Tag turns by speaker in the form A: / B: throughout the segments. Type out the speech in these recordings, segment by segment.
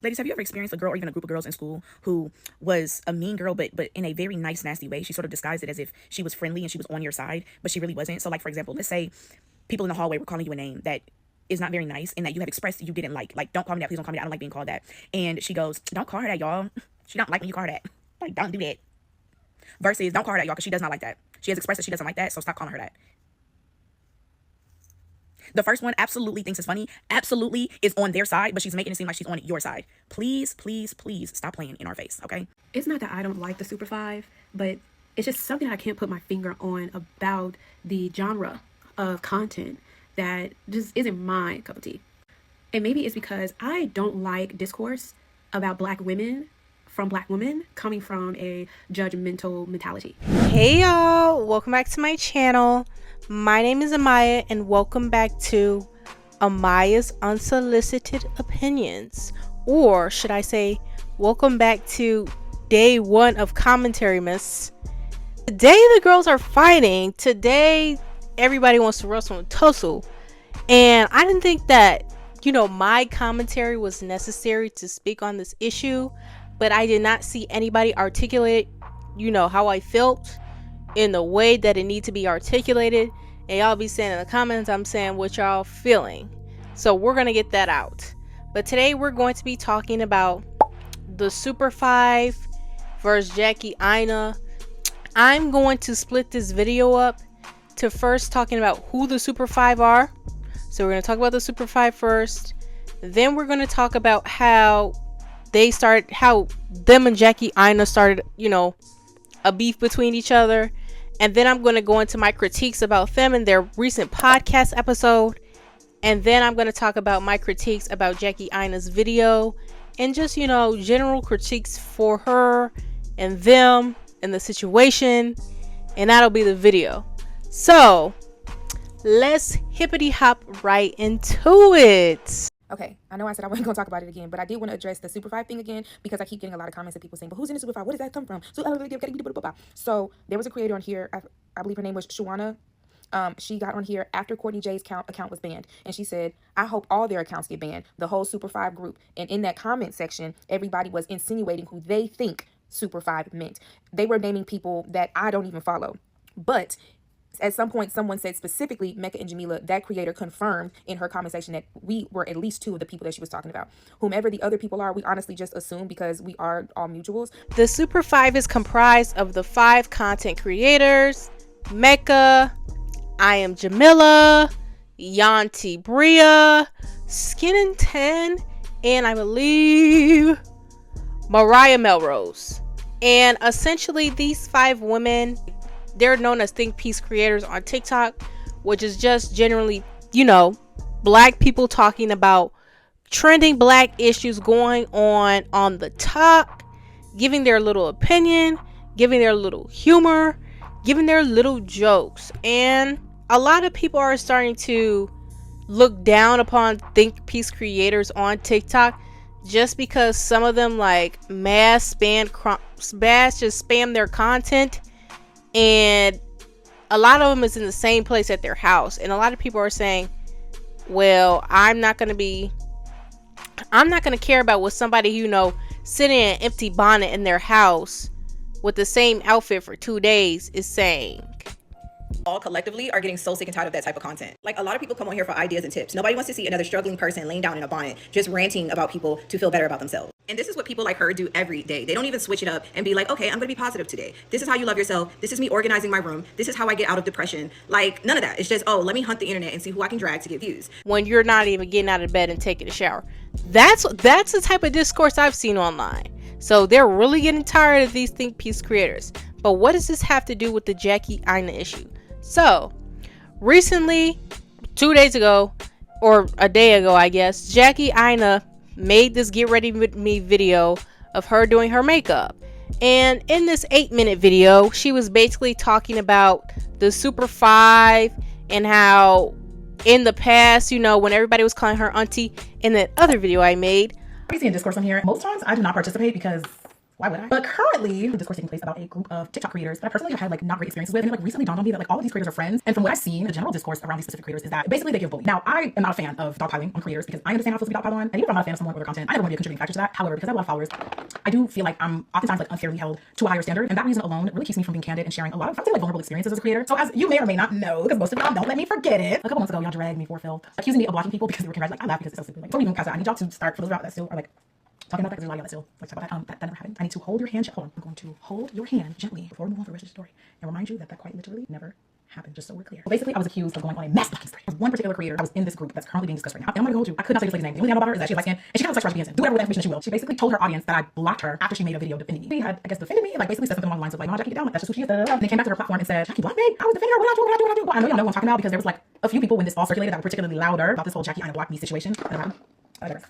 A: Ladies, have you ever experienced a girl or even a group of girls in school who was a mean girl, but in a very nice, nasty way? She sort of disguised it as if she was friendly and she was on your side, but she really wasn't. So, like, for example, let's say people in the hallway were calling you a name that is not very nice and that you have expressed you didn't like. Like, don't call me that. Please don't call me that. I don't like being called that. And she goes, don't call her that, y'all. She don't like when you call her that. Like, don't do that. Versus, don't call her that, y'all, because she does not like that. She has expressed that she doesn't like that, so stop calling her that. The first one absolutely thinks it's funny, absolutely is on their side, but she's making it seem like she's on your side. Please, please, please stop playing in our face, okay?
B: It's not that I don't like the Super 5, but it's just something I can't put my finger on about the genre of content that just isn't my cup of tea. And maybe it's because I don't like discourse about Black women from Black women coming from a judgmental mentality.
C: Hey y'all, welcome back to my channel. My name is Amaya and welcome back to Amaya's Unsolicited Opinions. Or should I say, welcome back to day one of commentary, miss. Today the girls are fighting. Today everybody wants to wrestle and tussle. And I didn't think that, my commentary was necessary to speak on this issue. But I did not see anybody articulate, how I felt in the way that it needs to be articulated. And y'all be saying in the comments, I'm saying what y'all feeling. So we're going to get that out. But today we're going to be talking about the Super 5 versus Jackie Aina. I'm going to split this video up to first talking about who the Super 5 are. So we're going to talk about the Super 5 first. Then we're going to talk about how them and Jackie Aina started, a beef between each other. And then I'm going to go into my critiques about them and their recent podcast episode. And then I'm going to talk about my critiques about Jackie Aina's video and just, general critiques for her and them and the situation. And that'll be the video. So let's hippity hop right into it.
A: Okay, I know I said I wasn't going to talk about it again, but I did want to address the Super 5 thing again because I keep getting a lot of comments of people saying, but who's in the Super 5? Where does that come from? So there was a creator on here, I believe her name was Shawana. She got on here after Courtney J's account was banned, and she said, I hope all their accounts get banned, the whole Super 5 group. And in that comment section, everybody was insinuating who they think Super 5 meant. They were naming people that I don't even follow. But at some point, someone said specifically, Mecca and Jamila, that creator confirmed in her comment section that we were at least two of the people that she was talking about. Whomever the other people are, we honestly just assume because we are all mutuals.
C: The Super 5 is comprised of the 5 content creators: Mecca, I Am Jamila, Yanti Bria, Skin and 10, and I believe Mariah Melrose. And essentially these 5 women, they're known as think piece creators on TikTok, which is just generally, Black people talking about trending Black issues going on the top, giving their little opinion, giving their little humor, giving their little jokes. And a lot of people are starting to look down upon think piece creators on TikTok just because some of them mass just spam their content. And a lot of them is in the same place at their house. And a lot of people are saying, well, I'm not going to care about what somebody, sitting in an empty bonnet in their house with the same outfit for 2 days is saying.
A: All collectively are getting so sick and tired of that type of content. Like, a lot of people come on here for ideas and tips. Nobody wants to see another struggling person laying down in a bonnet just ranting about people to feel better about themselves. And this is what people like her do every day. They don't even switch it up and be like, okay, I'm gonna be positive today. This is how you love yourself. This is me organizing my room. This is how I get out of depression. Like, none of that. It's just, oh, let me hunt the internet and see who I can drag to get views.
C: When you're not even getting out of bed and taking a shower. That's the type of discourse I've seen online. So they're really getting tired of these think piece creators. But what does this have to do with the Jackie Aina issue? So recently, 2 days ago, or a day ago, I guess, Jackie Aina made this Get Ready With Me video of her doing her makeup. And in this 8-minute video, she was basically talking about the Super 5 and how in the past, when everybody was calling her auntie. In that other video I made,
A: Crazy in discourse on here. Most times I do not participate because
D: why would I? But currently, the discourse taking place about a group of TikTok creators that I personally have had like not great experiences with, and it like recently dawned on me that like all of these creators are friends. And from what I've seen, the general discourse around these specific creators is that basically they give bully. Now, I am not a fan of dogpiling on creators because I understand how it feels to be dogpiled on, and even if I'm not a fan of someone or their content, I never want to be a contributing factor to that. However, because I have a lot of followers, I do feel like I'm oftentimes like unfairly held to a higher standard, and that reason alone really keeps me from being candid and sharing a lot of, I would say, like vulnerable experiences as a creator. So as you may or may not know, because most of y'all don't let me forget it, a couple months ago y'all dragged me for filth, accusing me of blocking people because they were congratulating. Like I laugh because it's so stupid. Like, don't even I need y'all to start for those of y'all that still are like talking about that, because there's a lot of y'all that still like talk about that never happened. I need to hold your hand. Hold on, I'm going to hold your hand gently before we move on to the rest of the story and remind you that quite literally never happened, just so we're clear. Well, basically, I was accused of going on a mass blocking spree. There was one particular creator I was in this group that's currently being discussed right now. And I'm not gonna hold you. I could not say this lady's name. The only thing I know about her is that she's light skinned and she kind of looks like Sharpie Benson. Do whatever with that information that she will. She basically told her audience that I blocked her after she made a video defending me. She had, I guess, defended me and like basically said something along the lines of like, "No, Jackie, get down. Like, that's just who she is." And they came back to her platform and said, "Jackie blocked me. I was defending her. What did I do? Well, I know y'all know what I'm talking about because there was like a few people when this all circulated that were particularly louder about this whole Jackie Aina blocked me situation.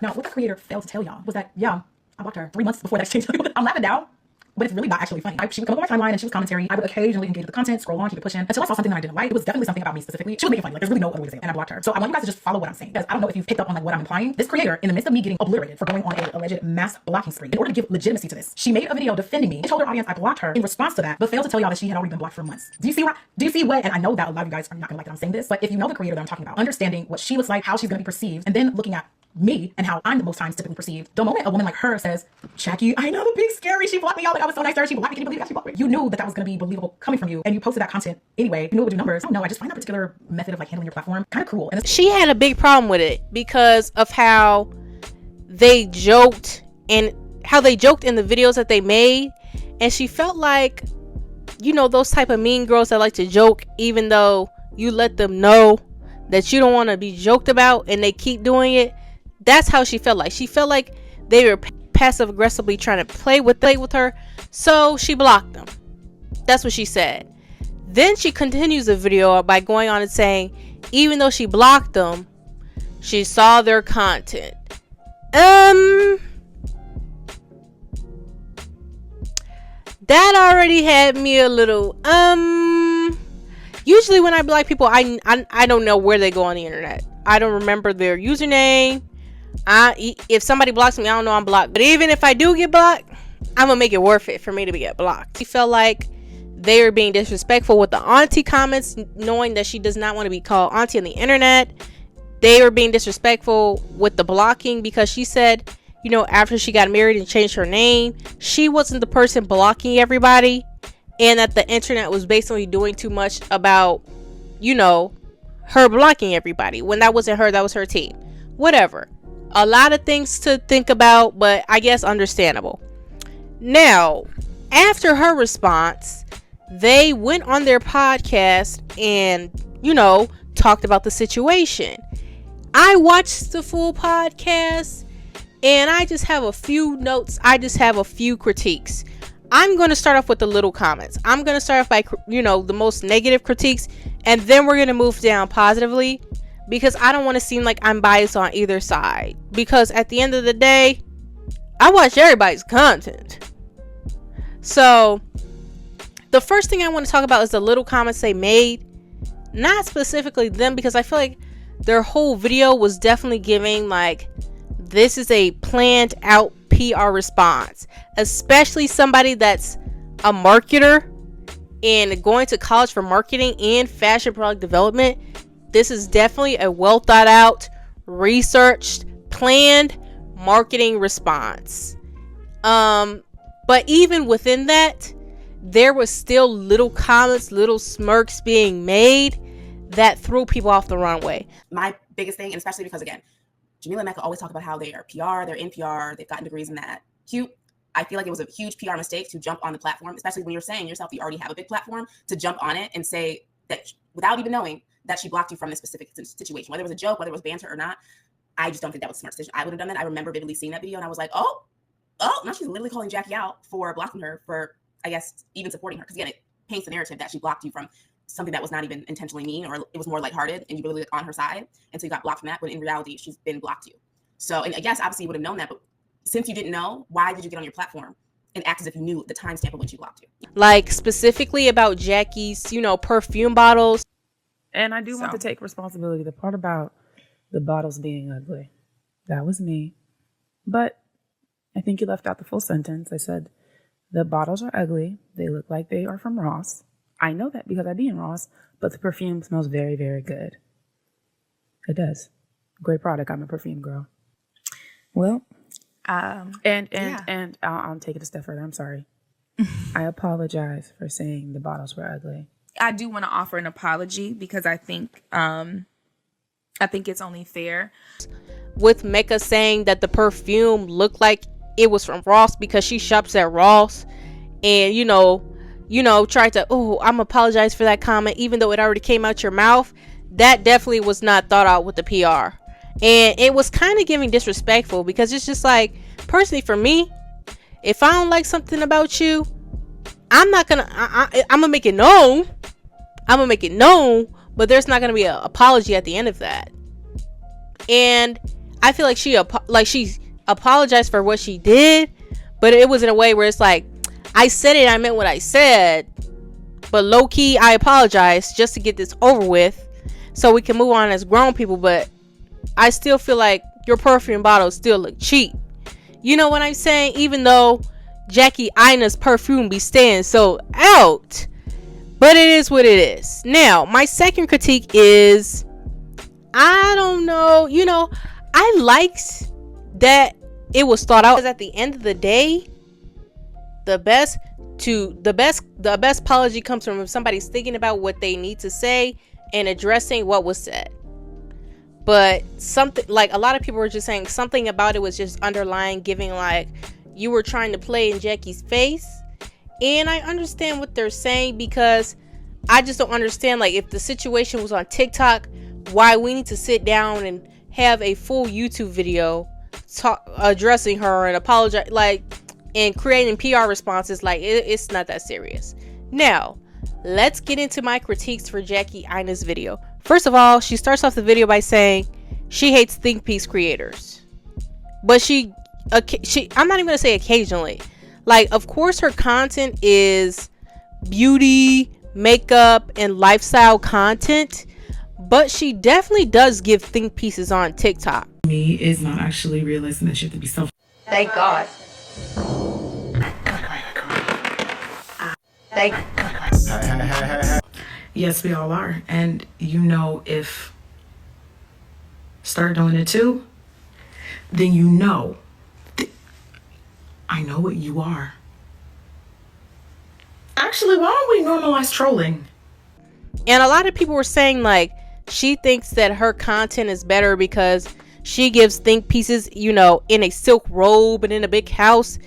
D: Now, what the creator failed to tell y'all was that, yeah, I blocked her 3 months before that exchange. I'm laughing now, but it's really not actually funny. She would come up on my timeline and she was commentary. I would occasionally engage with the content, scroll on, keep it pushing until I saw something that I didn't like. It was definitely something about me specifically. She would make it funny. Like, there's really no other way to say it. And I blocked her. So I want you guys to just follow what I'm saying, because I don't know if you've picked up on like what I'm implying. This creator, in the midst of me getting obliterated for going on an alleged mass blocking spree, in order to give legitimacy to this, she made a video defending me and told her audience I blocked her in response to that, but failed to tell y'all that she had already been blocked for months. Do you see what? And I know that a lot of you guys are not gonna like that I'm saying this, but if you know the creator that I'm talking about, understanding what she looks like, how she's gonna be perceived, and then looking at me and how I'm the most times typically perceived. The moment a woman like her says, "Jackie, I know the big scary, she blocked me out, like I was so nice to her, she blocked me, can you believe that she blocked me?" You knew that was going to be believable coming from you, and you posted that content anyway. You knew it would do numbers. I don't know, I just find that particular method of like handling your platform kind of cruel. And
C: she had a big problem with it because of how they joked in the videos that they made, and she felt like, you know, those type of mean girls that like to joke even though you let them know that you don't want to be joked about and they keep doing it. That's how she felt like. She felt like they were passive aggressively trying to play with her, so she blocked them. That's what she said. Then she continues the video by going on and saying, even though she blocked them, she saw their content. That already had me a little usually when I block people, I don't know where they go on the internet. I don't remember their username. If somebody blocks me, I don't know I'm blocked. But even if I do get blocked, I'm gonna make it worth it for me to get blocked. She felt like they were being disrespectful with the auntie comments, knowing that she does not want to be called auntie on the internet. They were being disrespectful with the blocking because she said, you know, after she got married and changed her name, she wasn't the person blocking everybody, and that the internet was basically doing too much about, you know, her blocking everybody when that wasn't her, that was her team. Whatever. A lot of things to think about, but I guess understandable. Now, after her response, they went on their podcast and, you know, talked about the situation. I watched the full podcast and I just have a few notes. I just have a few critiques. I'm going to start off with the little comments. I'm going to start off by, you know, the most negative critiques, and then we're going to move down positively, because I don't want to seem like I'm biased on either side. Because at the end of the day, I watch everybody's content. So, the first thing I want to talk about is the little comments they made. Not specifically them, because I feel like their whole video was definitely giving like, this is a planned out PR response. Especially somebody that's a marketer and going to college for marketing and fashion product development. This is definitely a well thought out, researched, planned marketing response. But even within that, there was still little comments, little smirks being made that threw people off the runway.
E: My biggest thing, and especially because, again, Jamila and Mecca always talk about how they are PR, they're in PR, they've gotten degrees in that. Cute. I feel like it was a huge PR mistake to jump on the platform, especially when you're saying yourself you already have a big platform, to jump on it and say that without even knowing that she blocked you from this specific situation, whether it was a joke, whether it was banter or not. I just don't think that was a smart decision. I would have done that. I remember vividly seeing that video and I was like, oh, now she's literally calling Jackie out for blocking her, for, I guess, even supporting her. Because again, it paints the narrative that she blocked you from something that was not even intentionally mean, or it was more lighthearted and you were really on her side. And so you got blocked from that, when in reality, she's been blocked you. So, and I guess obviously you would have known that, but since you didn't know, why did you get on your platform and act as if you knew the timestamp of when she blocked you?
C: Like specifically about Jackie's, you know, perfume bottles.
F: And I do want to take responsibility. The part about the bottles being ugly, that was me. But I think you left out the full sentence. I said The bottles are ugly. They look like they are from Ross. I know that because I be in Ross, but the perfume smells very, very good. It does. Great product. I'm a perfume girl. Well, and I'll take it a step further. I'm sorry. I apologize for saying the bottles were ugly.
A: I do want to offer an apology because I think it's only fair.
C: With Mecca saying that the perfume looked like it was from Ross because she shops at Ross, and tried to, I'm apologize for that comment even though it already came out your mouth. That definitely was not thought out with the PR, and it was kind of giving disrespectful, because it's just like, personally for me, if I don't like something about you, I'm not gonna I'm gonna make it known. But there's not gonna be an apology at the end of that. And I feel like she apologized for what she did, but it was in a way where it's like, I said it, I meant what I said, but low key I apologize just to get this over with so we can move on as grown people. But I still feel like your perfume bottles still look cheap. You know what I'm saying? Even though Jackie Aina's perfume be staying so out, but it is what it is. Now, my second critique is, I don't know, I liked that it was thought out, because at the end of the day, the best apology comes from if somebody's thinking about what they need to say and addressing what was said. But something like, a lot of people were just saying something about it was just underlying, giving like you were trying to play in Jackie's face. And I understand what they're saying, because I just don't understand, like, if the situation was on TikTok, why we need to sit down and have a full YouTube video addressing her and apologize, like, and creating PR responses. Like, it's not that serious. Now, let's get into my critiques for Jackie Aina's video. First of all, she starts off the video by saying she hates think piece creators, but I'm not even gonna say occasionally. Like, of course her content is beauty, makeup, and lifestyle content, but she definitely does give think pieces on TikTok.
G: Me is not actually realizing that you have to be self.
H: Thank God. Thank.
G: Yes, we all are. And if start doing it too, then I know what you are. Actually, why don't we normalize trolling?
C: And a lot of people were saying, like, she thinks that her content is better because she gives think pieces, in a silk robe and in a big house.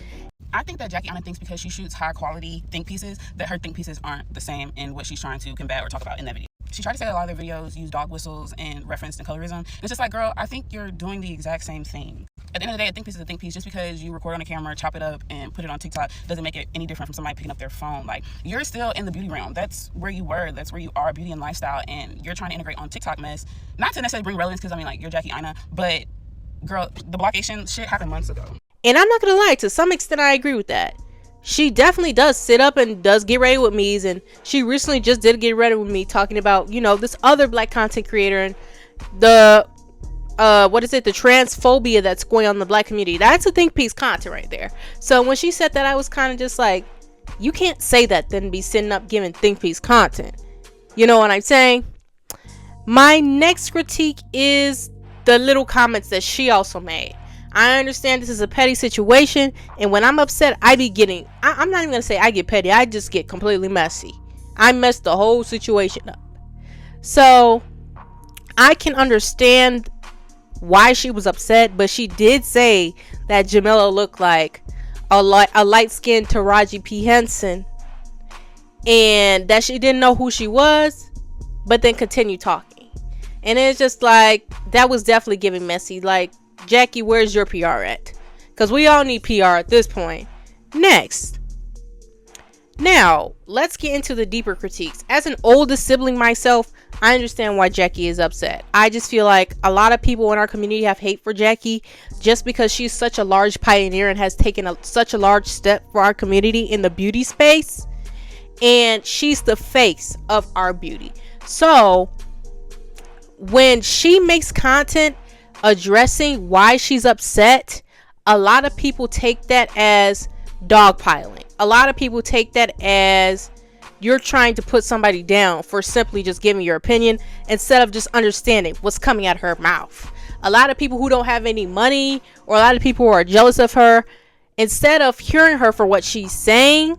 E: I think that Jackie Aina thinks because she shoots high quality think pieces that her think pieces aren't the same in what she's trying to combat or talk about in that video. She tried to say a lot of their videos use dog whistles and reference to colorism. And it's just like, girl, I think you're doing the exact same thing. At the end of the day, a think piece is a think piece. Just because you record on a camera, chop it up, and put it on TikTok doesn't make it any different from somebody picking up their phone. Like, you're still in the beauty realm. That's where you were. That's where you are, beauty and lifestyle. And you're trying to integrate on TikTok mess. Not to necessarily bring relevance, because, you're Jackie Aina. But, girl, the blockation shit happened months ago.
C: And I'm not going to lie, to some extent, I agree with that. She definitely does sit up and does get ready with me's, and she recently just did get ready with me talking about, this other black content creator and the the transphobia that's going on in the black community. That's a think piece content right there. So when she said that, I was kind of just like, you can't say that then be sitting up giving think piece content. You know what I'm saying? My next critique is the little comments that she also made. I understand this is a petty situation, and when I'm upset, I be getting, I'm not even gonna say I get petty, I just get completely messy. I messed the whole situation up. So I can understand why she was upset, but she did say that Jamila looked like a light-skinned Taraji P. Henson, and that she didn't know who she was, but then continued talking. And it's just like, that was definitely giving messy. Like, Jackie, where's your PR at? Because we all need PR at this point. Next. Now, let's get into the deeper critiques. As an oldest sibling myself, I understand why Jackie is upset. I just feel like a lot of people in our community have hate for Jackie just because she's such a large pioneer and has taken such a large step for our community in the beauty space. And she's the face of our beauty. So, when she makes content addressing why she's upset, a lot of people take that as dogpiling. a lot of people take that as you're trying to put somebody down for simply just giving your opinion instead of just understanding what's coming out of her mouth. A lot of people who don't have any money, or a lot of people who are jealous of her, instead of hearing her for what she's saying,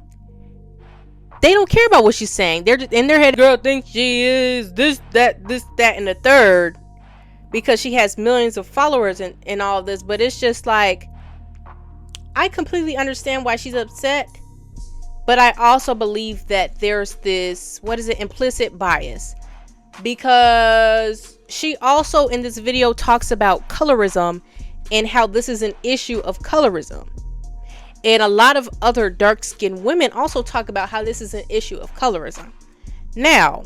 C: they don't care about what she's saying. They're just in their head, girl thinks she is this, that, and the third, because she has millions of followers and all of this. But it's just like, I completely understand why she's upset. But I also believe that there's this, implicit bias. Because she also in this video talks about colorism and how this is an issue of colorism. And a lot of other dark-skinned women also talk about how this is an issue of colorism. Now,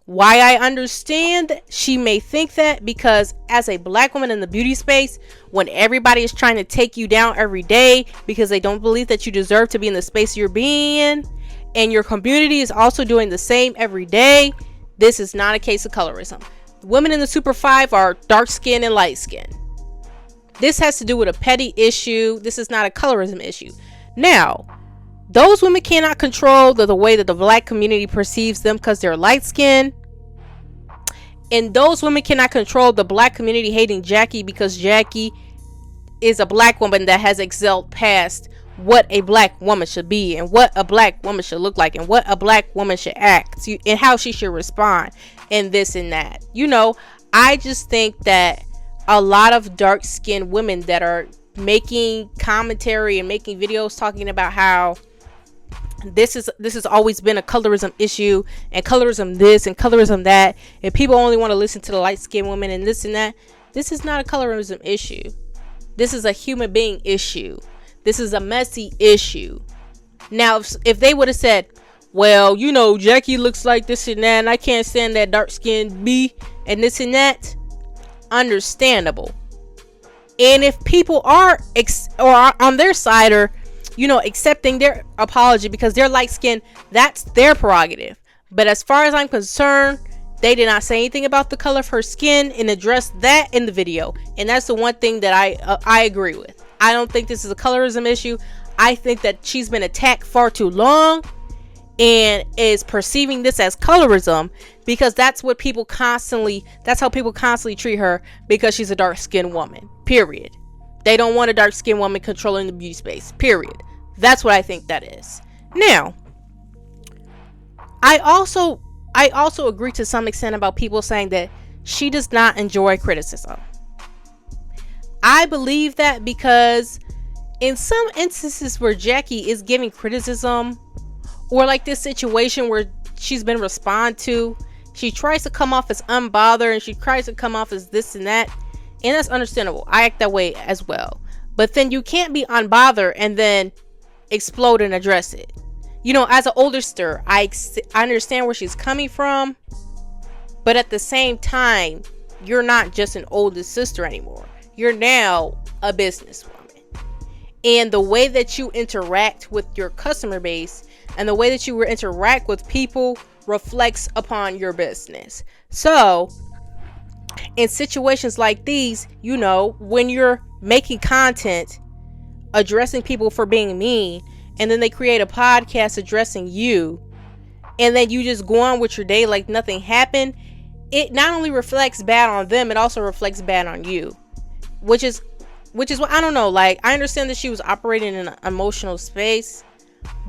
C: why I understand she may think that, because as a black woman in the beauty space, when everybody is trying to take you down every day because they don't believe that you deserve to be in the space you're being in, and your community is also doing the same every day, this is not a case of colorism. Women in the Super 5 are dark skin and light skin. This has to do with a petty issue. This is not a colorism issue. Now, those women cannot control the way that the black community perceives them because they're light skinned. And those women cannot control the black community hating Jackie because Jackie is a black woman that has excelled past what a black woman should be and what a black woman should look like and what a black woman should act and how she should respond and this and that. You know, I just think that a lot of dark-skinned women that are making commentary and making videos talking about how this has always been a colorism issue and colorism this and colorism that, and people only want to listen to the light-skinned women and this and that. This is not a colorism issue. This is a human being issue. This is a messy issue. Now, if they would have said, well, you know, Jackie looks like this and that, and I can't stand that dark-skinned B and this and that, understandable. And if people are on their side, or you know, accepting their apology because they're light skinned, that's their prerogative. But as far as I'm concerned, they did not say anything about the color of her skin and address that in the video. And that's the one thing that I agree with. I don't think this is a colorism issue. I think that she's been attacked far too long and is perceiving this as colorism because that's how people constantly treat her because she's a dark-skinned woman, period. They don't want a dark-skinned woman controlling the beauty space, period. That's what I think that is. Now, I also agree to some extent about people saying that she does not enjoy criticism. I believe that because in some instances where Jackie is giving criticism, or like this situation where she's been responded to, she tries to come off as unbothered and she tries to come off as this and that, and that's understandable. I act that way as well. But then you can't be unbothered and then explode and address it. You know, as an older sister, I understand where she's coming from, but at the same time, you're not just an older sister anymore. You're now a businesswoman. And the way that you interact with your customer base and the way that you interact with people reflects upon your business. So, in situations like these, you know, when you're making content addressing people for being mean, and then they create a podcast addressing you, and then you just go on with your day like nothing happened, it not only reflects bad on them, it also reflects bad on you. Which is what, I don't know, like, I understand that she was operating in an emotional space,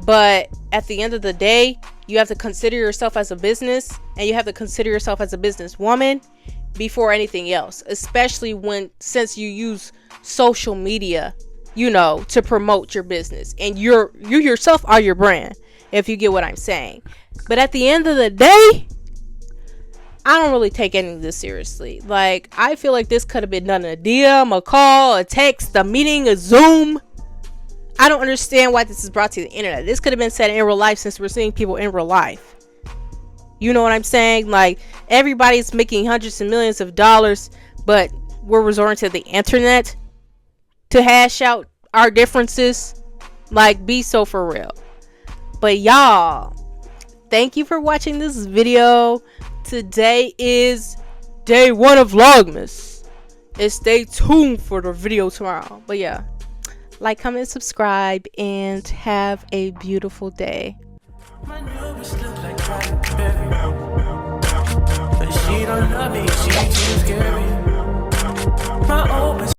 C: but at the end of the day, you have to consider yourself as a business, and you have to consider yourself as a businesswoman before anything else, especially since you use social media, you know, to promote your business, and you yourself are your brand, if you get what I'm saying. But at the end of the day, I don't really take any of this seriously. Like, I feel like this could have been done in a DM, a call, a text, a meeting, a Zoom. I don't understand why this is brought to the internet. This could have been said in real life, since we're seeing people in real life. You know what I'm saying? Like, everybody's making hundreds of millions of dollars, but we're resorting to the internet to hash out our differences. Like, be so for real. But y'all, thank you for watching this video. Today is day 1 of Vlogmas, and stay tuned for the video tomorrow. But yeah, Like, comment, subscribe, and have a beautiful day.
H: My newbies look like cranberry, but she don't love me, she too scary. My open